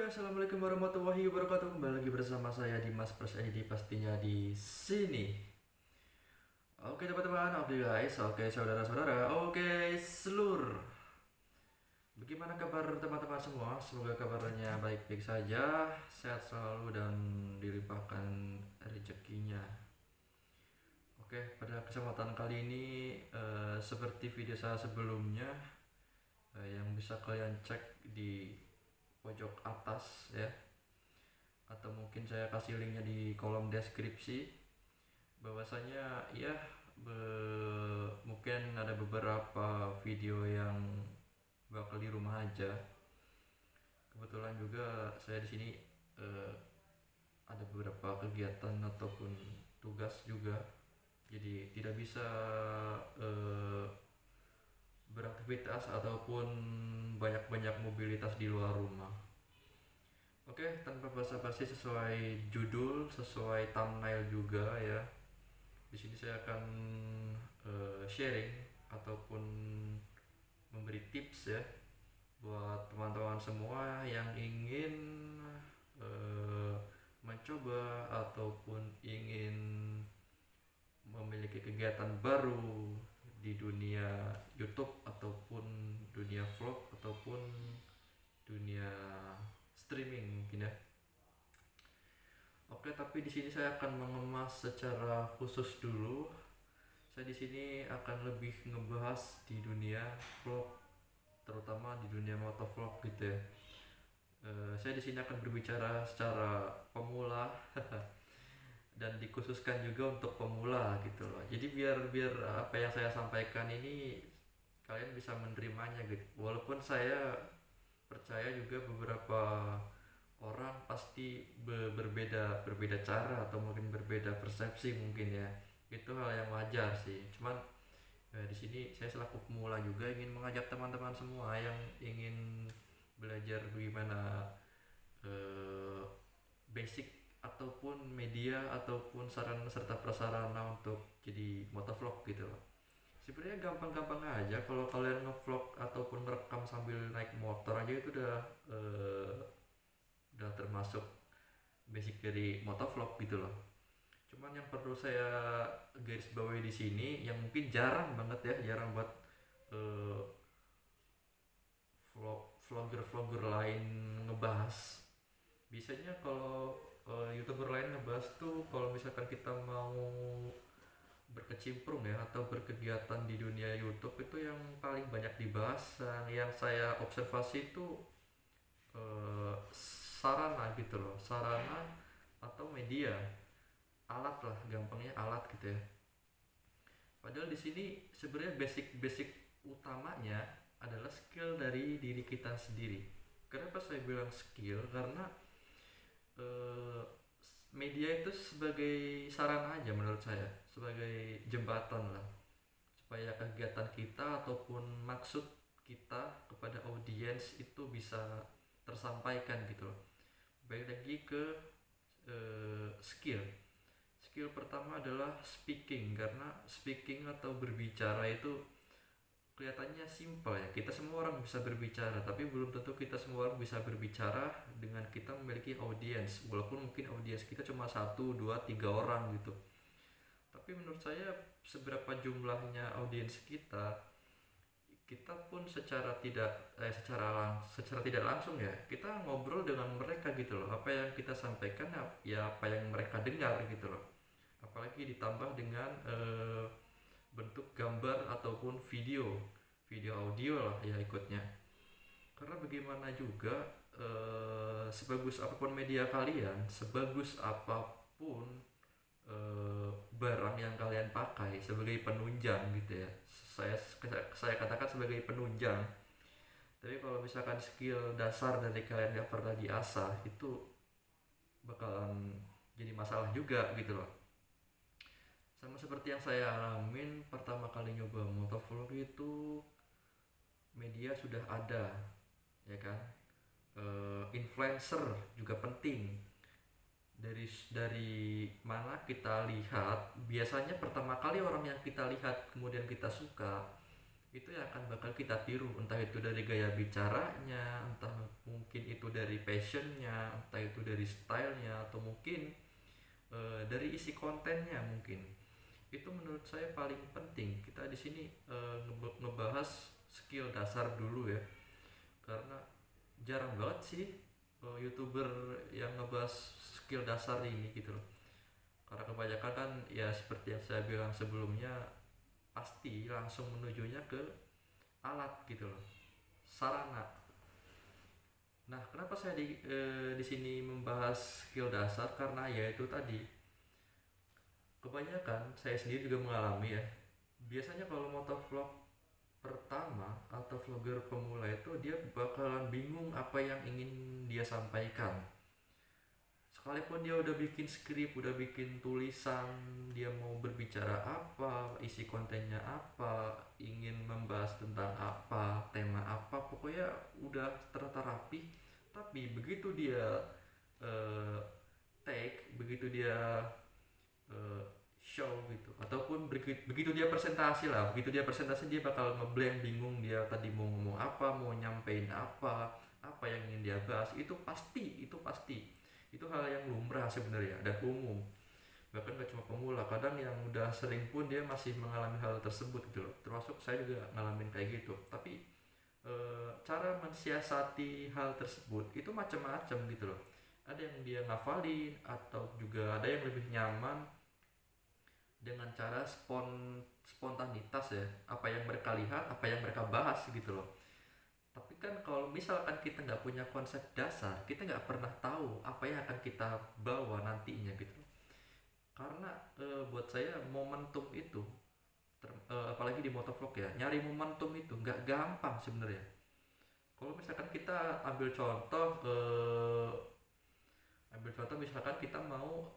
Assalamualaikum warahmatullahi wabarakatuh. Kembali lagi bersama saya Dimas Pres ID pastinya di sini. Oke teman-teman, oke guys, oke saudara-saudara, oke seluruh. Bagaimana kabar teman-teman semua? Semoga kabarnya baik-baik saja, sehat selalu dan dilimpahkan rezekinya. Oke, pada kesempatan kali ini seperti video saya sebelumnya yang bisa kalian cek di pojok atas ya, atau mungkin saya kasih linknya di kolom deskripsi, bahwasanya ya mungkin ada beberapa video yang bakal di rumah aja. Kebetulan juga saya di sini ada beberapa kegiatan ataupun tugas juga, jadi tidak bisa beraktivitas ataupun banyak-banyak mobilitas di luar rumah. Oke, tanpa basa-basi, sesuai judul, sesuai thumbnail juga ya. Di sini saya akan sharing ataupun memberi tips ya buat teman-teman semua yang ingin mencoba ataupun ingin memiliki kegiatan baru di dunia YouTube ataupun dunia vlog ataupun dunia streaming mungkin ya. Oke, tapi di sini saya akan mengemas secara khusus dulu. Saya di sini akan lebih ngebahas di dunia vlog, terutama di dunia motovlog gitu ya. Saya di sini akan berbicara secara pemula dan dikhususkan juga untuk pemula gitu loh. Jadi biar apa yang saya sampaikan ini kalian bisa menerimanya gitu. Walaupun saya percaya juga beberapa orang pasti berbeda cara atau mungkin berbeda persepsi mungkin ya. Itu hal yang wajar sih. Cuman di sini saya selaku pemula juga ingin mengajak teman-teman semua yang ingin belajar bagaimana basic ataupun media ataupun sarana serta prasarana untuk jadi motovlog gitu loh. Sebenarnya gampang-gampang aja kalau kalian ngevlog ataupun merekam sambil naik motor aja, itu udah termasuk basic dari motovlog gitu loh. Cuman yang perlu saya garis bawahi di sini yang mungkin jarang banget ya, jarang buat vlogger lain ngebahas. Biasanya kalau youtuber lain ngebahas tuh kalau misalkan kita mau berkecimpung ya atau berkegiatan di dunia YouTube, itu yang paling banyak dibahas yang saya observasi itu sarana gitu loh, sarana atau media, alat lah, gampangnya alat gitu ya. Padahal di sini sebenarnya basic utamanya adalah skill dari diri kita sendiri. Kenapa saya bilang skill? Karena media itu sebagai sarana aja menurut saya, sebagai jembatan lah, supaya kegiatan kita ataupun maksud kita kepada audiens itu bisa tersampaikan gitu loh. Baik lagi ke skill. Skill pertama adalah speaking, karena speaking atau berbicara itu kelihatannya simpel ya, kita semua orang bisa berbicara, tapi belum tentu kita semua orang bisa berbicara dengan kita memiliki audiens, walaupun mungkin audiens kita cuma 1, 2, 3 orang gitu. Tapi menurut saya seberapa jumlahnya audiens kita pun secara tidak langsung ya, kita ngobrol dengan mereka gitu loh. Apa yang kita sampaikan ya apa yang mereka dengar gitu loh. Apalagi ditambah dengan bentuk gambar ataupun video audio lah ya ikutnya. Karena bagaimana juga sebagus apapun media kalian, sebagus apapun barang yang kalian pakai sebagai penunjang gitu ya, saya katakan sebagai penunjang, tapi kalau misalkan skill dasar dari kalian gak pernah diasah, itu bakalan jadi masalah juga gitu loh. Sama seperti yang saya alamin pertama kali nyoba motovlog itu, media sudah ada ya kan, influencer juga penting. Dari mana kita lihat, biasanya pertama kali orang yang kita lihat kemudian kita suka itu yang akan bakal kita tiru, entah itu dari gaya bicaranya, entah mungkin itu dari passionnya, entah itu dari stylenya, atau mungkin dari isi kontennya mungkin. Itu menurut saya paling penting. Kita di sini ngebahas skill dasar dulu ya, karena jarang banget sih youtuber yang ngebahas skill dasar ini gitu loh. Karena kebanyakan kan ya seperti yang saya bilang sebelumnya, pasti langsung menujunya ke alat gitu loh, sarana. Nah, kenapa saya di sini membahas skill dasar? Karena ya itu tadi, kebanyakan saya sendiri juga mengalami ya. Biasanya kalau motovlog pertama atau vlogger pemula itu dia bakalan bingung apa yang ingin dia sampaikan. Sekalipun dia udah bikin skrip, udah bikin tulisan, dia mau berbicara apa, isi kontennya apa, ingin membahas tentang apa, tema apa, pokoknya udah tertata rapi. Tapi begitu dia eh, take, begitu dia eh, show gitu, ataupun begitu dia presentasi lah, begitu dia presentasi dia bakal ngeblank, bingung dia tadi mau ngomong apa, mau nyampein apa yang ingin dia bahas. Itu pasti itu hal yang lumrah sebenarnya dan umum, bahkan gak cuma pemula, kadang yang udah sering pun dia masih mengalami hal tersebut gitu loh, termasuk saya juga ngalamin kayak gitu. Tapi cara mensiasati hal tersebut itu macam-macam gitu loh. Ada yang dia ngafalin, atau juga ada yang lebih nyaman dengan cara spontanitas ya, apa yang mereka lihat, apa yang mereka bahas gitu loh. Tapi kan kalau misalkan kita nggak punya konsep dasar, kita nggak pernah tahu apa yang akan kita bawa nantinya gitu. Karena buat saya momentum itu apalagi di motovlog ya, nyari momentum itu nggak gampang sebenarnya. Kalau misalkan kita ambil contoh misalkan kita mau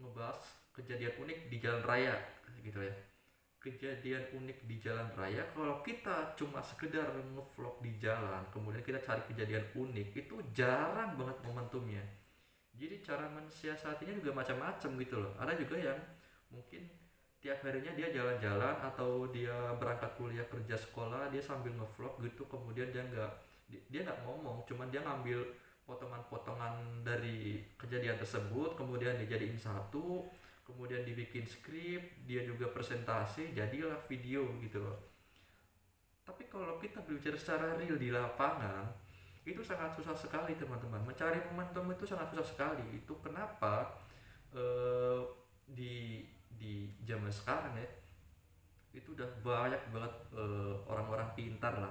ngebahas kejadian unik di jalan raya gitu ya. Kejadian unik di jalan raya, kalau kita cuma sekedar ngevlog di jalan kemudian kita cari kejadian unik, itu jarang banget momentumnya. Jadi cara mensiasatinya juga macam-macam gitu loh. Ada juga yang mungkin tiap harinya dia jalan-jalan, atau dia berangkat kuliah, kerja, sekolah, dia sambil ngevlog gitu, kemudian dia nggak ngomong, cuman dia ngambil potongan-potongan dari kejadian tersebut, kemudian dijadiin satu, kemudian dibikin skrip, dia juga presentasi, jadilah video gitu loh. Tapi kalau kita berbicara secara real di lapangan, itu sangat susah sekali teman-teman. Mencari momentum itu sangat susah sekali. Itu kenapa eh, di zaman sekarang ya, itu udah banyak banget orang-orang pintar lah,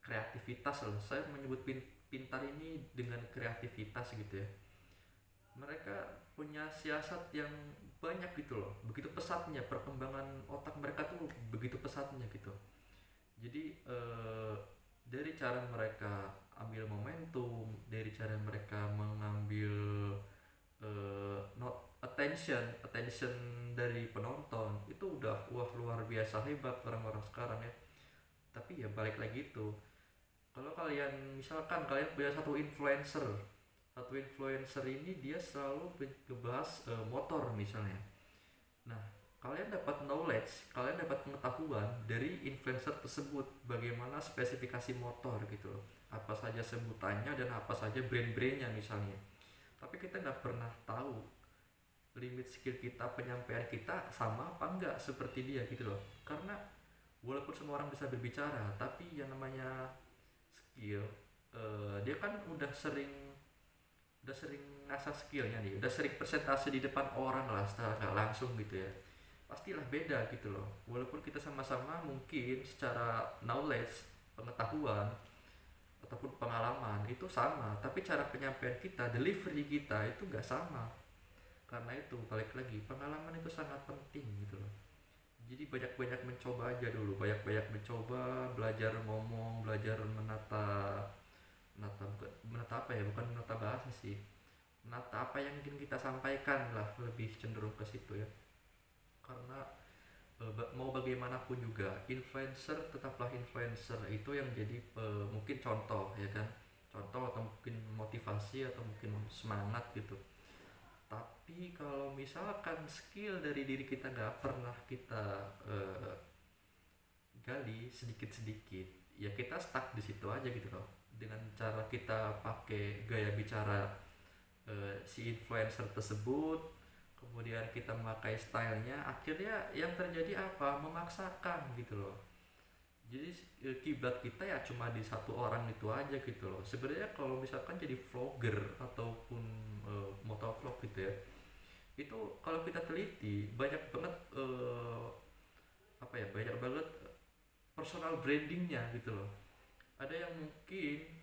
kreativitas lah. Saya menyebut pintar ini dengan kreativitas gitu ya. Mereka punya siasat yang banyak gitu loh, begitu pesatnya perkembangan otak mereka tuh, begitu pesatnya gitu. Jadi dari cara mereka ambil momentum, dari cara mereka mengambil not attention dari penonton, itu udah wah luar biasa hebat orang-orang sekarang ya. Tapi ya balik lagi itu, kalau kalian misalkan kalian punya satu influencer ini dia selalu ngebahas motor misalnya. Nah, kalian dapat knowledge, kalian dapat pengetahuan dari influencer tersebut, bagaimana spesifikasi motor gitu loh, apa saja sebutannya dan apa saja brand-brandnya misalnya. Tapi kita nggak pernah tahu limit skill kita, penyampaian kita sama apa enggak seperti dia gitu loh. Karena walaupun semua orang bisa berbicara, tapi yang namanya skill, dia kan udah sering ngasah skillnya nih, udah sering presentasi di depan orang lah secara nggak langsung gitu ya, pastilah beda gitu loh. Walaupun kita sama-sama mungkin secara knowledge, pengetahuan ataupun pengalaman itu sama, tapi cara penyampaian kita, delivery kita itu nggak sama. Karena itu balik lagi, pengalaman itu sangat penting gitu loh. Jadi banyak-banyak mencoba aja dulu, banyak-banyak mencoba, belajar ngomong, belajar menata menata bukan menata apa ya, bukan menata bahasa sih, menata apa yang ingin kita sampaikan lah, lebih cenderung ke situ ya. Karena mau bagaimanapun juga influencer tetaplah influencer, itu yang jadi mungkin contoh ya kan, contoh atau mungkin motivasi atau mungkin semangat gitu. Tapi kalau misalkan skill dari diri kita nggak pernah kita gali sedikit-sedikit, ya kita stuck di situ aja gitu loh. Dengan cara kita pakai gaya bicara si influencer tersebut, kemudian kita memakai stylenya, akhirnya yang terjadi apa, memaksakan gitu loh. Jadi kiblat kita ya cuma di satu orang itu aja gitu loh. Sebenarnya kalau misalkan jadi vlogger ataupun motovlog gitu ya, itu kalau kita teliti banyak banget apa ya, banyak banget personal brandingnya gitu loh. Ada yang mungkin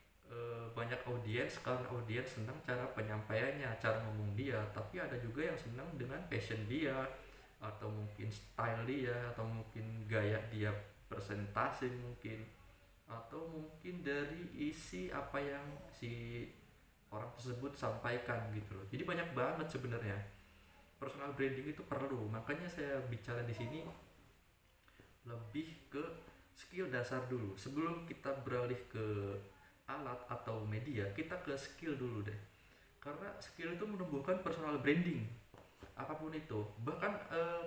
banyak audiens karena audiens senang cara penyampaiannya, cara ngomong dia, tapi ada juga yang senang dengan passion dia, atau mungkin style dia, atau mungkin gaya dia presentasi mungkin, atau mungkin dari isi apa yang si orang tersebut sampaikan gitu loh. Jadi banyak banget sebenarnya. Personal branding itu perlu, makanya saya bicara di sini lebih ke skill dasar dulu. Sebelum kita beralih ke alat atau media, kita ke skill dulu deh. Karena skill itu menumbuhkan personal branding. Apapun itu. Bahkan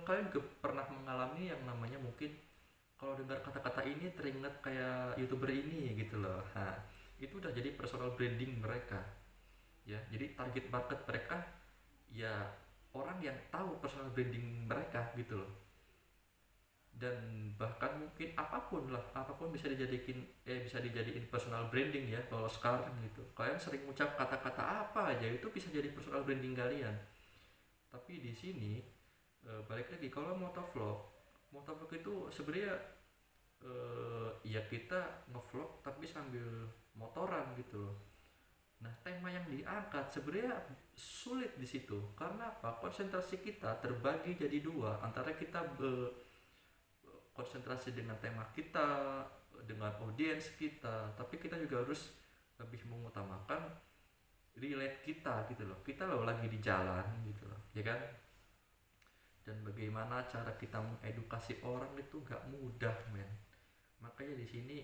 kalian juga pernah mengalami yang namanya mungkin kalau dengar kata-kata ini teringat kayak YouTuber ini gitu loh. Nah, itu udah jadi personal branding mereka. Ya, jadi target market mereka ya orang yang tahu personal branding mereka gitu loh. Dan bahkan mungkin apapun lah, apapun bisa dijadiin personal branding ya kalau sekarang gitu. Kalian sering ucap kata-kata apa aja itu bisa jadi personal branding kalian. Tapi di sini balik lagi, kalau motovlog itu sebenarnya ya kita ngevlog tapi sambil motoran gitu loh. Nah, tema yang diangkat sebenarnya sulit di situ. Karena apa? Konsentrasi kita terbagi jadi dua, antara kita konsentrasi dengan tema kita, dengan audiens kita, tapi kita juga harus lebih mengutamakan relate kita gitu loh. Kita loh lagi di jalan gitu loh, ya kan? Dan bagaimana cara kita mengedukasi orang itu gak mudah, men. Makanya di sini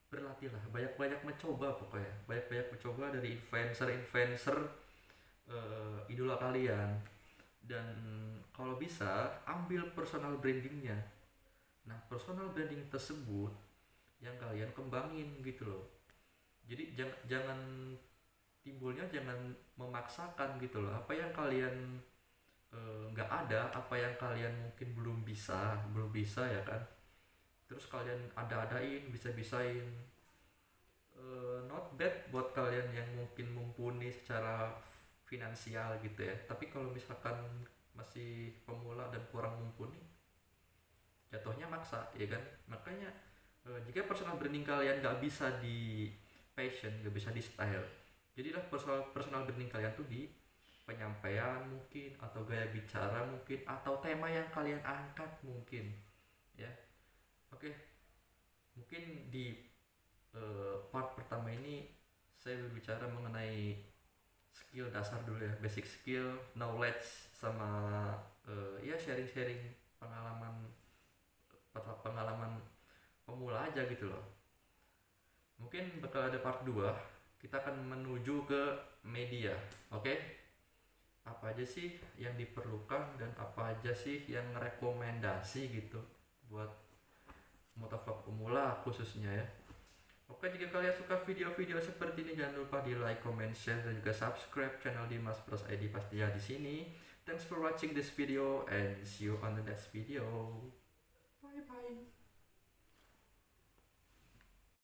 berlatihlah, banyak-banyak mencoba, pokoknya banyak-banyak mencoba dari influencer idola kalian. Dan kalau bisa ambil personal brandingnya. Nah, personal branding tersebut yang kalian kembangin gitu loh. Jadi jangan timbulnya, jangan memaksakan gitu loh. Apa yang kalian nggak ada, apa yang kalian mungkin belum bisa ya kan. Terus kalian ada-adain, bisa-bisain. Not bad buat kalian yang mungkin mumpuni secara finansial gitu ya. Tapi kalau misalkan masih pemula dan kurang mumpuni, jatuhnya maksa ya kan. Makanya jika personal branding kalian gak bisa di passion, gak bisa di style, jadilah personal branding kalian tuh di penyampaian mungkin, atau gaya bicara mungkin, atau tema yang kalian angkat mungkin ya. Oke, mungkin di part pertama ini saya berbicara mengenai skill dasar dulu ya, basic skill, knowledge, sama ya sharing-sharing pengalaman pemula aja gitu loh. Mungkin bakal ada part 2, kita akan menuju ke media. Oke? Apa aja sih yang diperlukan dan apa aja sih yang rekomendasi gitu buat motovlog pemula khususnya ya. Oke, jika kalian suka video-video seperti ini, jangan lupa di like, comment, share, dan juga subscribe channel Dimas Pros ID pastinya di sini. Thanks for watching this video and see you on the next video.